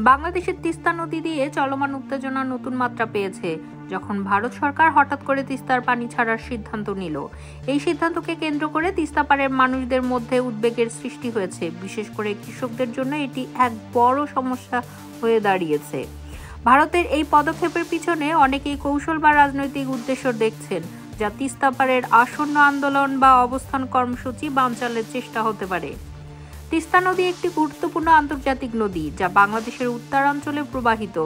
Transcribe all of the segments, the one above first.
বাংলাদেশের তিস্তা নদী দিয়ে চলমান উত্তেজনা নতুন মাত্রা পেয়েছে যখন ভারত সরকার হঠাৎ করে তিস্তার পানি ছাড়ার সিদ্ধান্ত নিল। এই সিদ্ধান্তকে কেন্দ্র করে তিস্তা পাড়ের মানুষদের মধ্যে উদ্বেগের সৃষ্টি হয়েছে। বিশেষ করে কৃষকদের জন্য এটি এক বড় সমস্যা হয়ে দাঁড়িয়েছে। ভারতের এই পদক্ষেপের পিছনে অনেকেই কৌশল বা রাজনৈতিক উদ্দেশ্য দেখছেন, যা তিস্তা পাড়ের আসন্ন আন্দোলন বা অবস্থান কর্মসূচি বানচালের চেষ্টা হতে পারে। তিস্তা নদী একটি গুরুত্বপূর্ণ আন্তর্জাতিক নদী যা বাংলাদেশের উত্তরাঞ্চলে প্রবাহিত।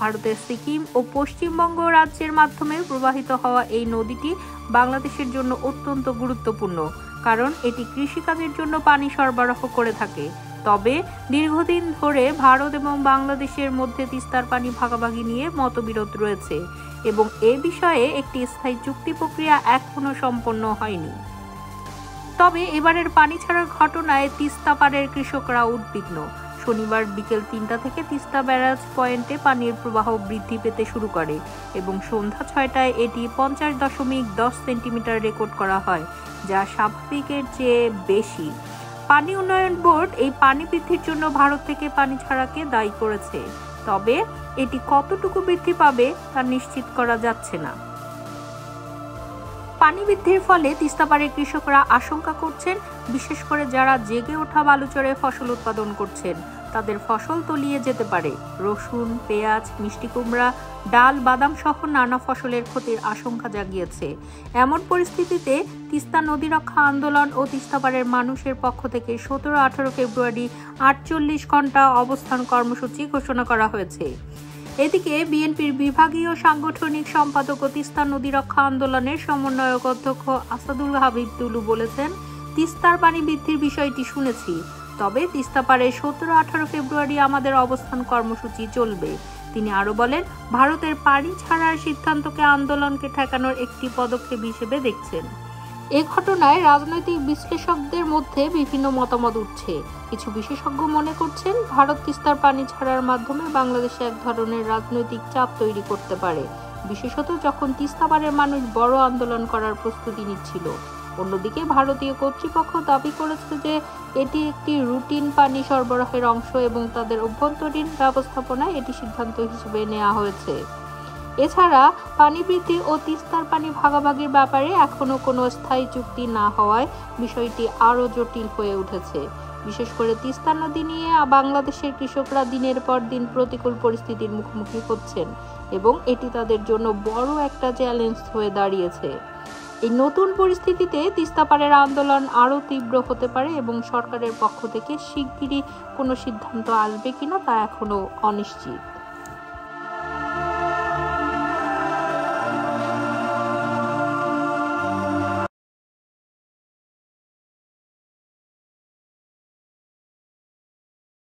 ভারতের সিকিম ও পশ্চিমবঙ্গ রাজ্যের মাধ্যমে প্রবাহিত হওয়া এই নদীটি বাংলাদেশের জন্য অত্যন্ত গুরুত্বপূর্ণ, কারণ এটি কৃষিকাজের জন্য পানি সরবরাহ করে থাকে। তবে দীর্ঘদিন ধরে ভারত এবং বাংলাদেশের মধ্যে তিস্তার পানি ভাগাভাগি নিয়ে মতবিরোধ রয়েছে এবং এ বিষয়ে একটি স্থায়ী চুক্তি প্রক্রিয়া এখনো সম্পন্ন হয়নি। তবে এবারের পানি ছাড়ার ঘটনায় তিস্তা পাড়ের কৃষকরা উদ্বিগ্ন। শনিবার বিকেল ৩টা থেকে তিস্তা ব্যারাজ পয়েন্টে পানির প্রবাহ বৃদ্ধি পেতে শুরু করে এবং সন্ধ্যা ৬টায় এটি ৫০.১০ সেন্টিমিটার রেকর্ড করা হয়, যা স্বাভাবিকের চেয়ে বেশি। পানি উন্নয়ন বোর্ড এই পানি বৃদ্ধির জন্য ভারত থেকে পানি ছাড়াকে দায়ী করেছে, তবে এটি কতটুকু বৃদ্ধি পাবে তা নিশ্চিত করা যাচ্ছে না। পানি বৃদ্ধির ফলে তিস্তা পাড়ের কৃষকরা আশঙ্কা করছেন, বিশেষ করে যারা জেগে ওঠা বালুচরে ফসল উৎপাদন করছেন তাদের ফসল তলিয়ে যেতে পারে। রসুন, পেঁয়াজ, মিষ্টি কুমড়া, ডাল, বাদাম সহ নানা ফসলের ক্ষতির আশঙ্কা জাগিয়েছে। এমন পরিস্থিতিতে তিস্তা নদী রক্ষা আন্দোলন ও তিস্তা পাড়ের মানুষের পক্ষ থেকে ১৭-১৮ ফেব্রুয়ারি ৪৮ ঘন্টা অবস্থান কর্মসূচি ঘোষণা করা হয়েছে। এদিকে বিএনপির বিভাগীয় সাংগঠনিক সম্পাদক ও তিস্তা নদী রক্ষা আন্দোলনের সমন্বয়ক অধ্যক্ষ আসাদুল হাবিব তুলু বলেছেন, তিস্তার পানি বৃদ্ধির বিষয়টি শুনেছি, তবে তিস্তা পাড়ে ১৭-১৮ ফেব্রুয়ারি আমাদের অবস্থান কর্মসূচি চলবে। তিনি আরো বলেন, ভারতের পানি ছাড়ার সিদ্ধান্তকে আন্দোলনকে ঠেকানোর একটি পদক্ষেপ হিসেবে দেখছেন। এ ঘটনায় রাজনৈতিক বিশ্লেষকদের মধ্যে বিভিন্ন মতামত উঠছে। কিছু বিশেষজ্ঞ মনে করছেন, ভারত তিস্তার পানি ছাড়ার মাধ্যমে বাংলাদেশে এক ধরনের রাজনৈতিক চাপ তৈরি করতে পারে, বিশেষত যখন তিস্তা পাড়ের মানুষ বড় আন্দোলন করার প্রস্তুতি নিচ্ছিল। অন্যদিকে ভারতীয় কর্তৃপক্ষ দাবি করেছে যে এটি একটি রুটিন পানি সরবরাহের অংশ এবং তাদের অভ্যন্তরীণ ব্যবস্থাপনায় এটি সিদ্ধান্ত হিসেবে নেওয়া হয়েছে। এছাড়া পানি বৃদ্ধি ও তিস্তার পানি ভাগাভাগির ব্যাপারে এখনো কোনো স্থায়ী চুক্তি না হওয়ায় বিষয়টি আরও জটিল হয়ে উঠেছে। বিশেষ করে তিস্তা নদী নিয়ে বাংলাদেশের কৃষকরা দিনের পর দিন প্রতিকূল পরিস্থিতির মুখোমুখি হচ্ছেন এবং এটি তাদের জন্য বড় একটা চ্যালেঞ্জ হয়ে দাঁড়িয়েছে। এই নতুন পরিস্থিতিতে তিস্তা পাড়ের আন্দোলন আরও তীব্র হতে পারে এবং সরকারের পক্ষ থেকে শিগগিরই কোনো সিদ্ধান্ত আসবে কিনা তা এখনো অনিশ্চিত।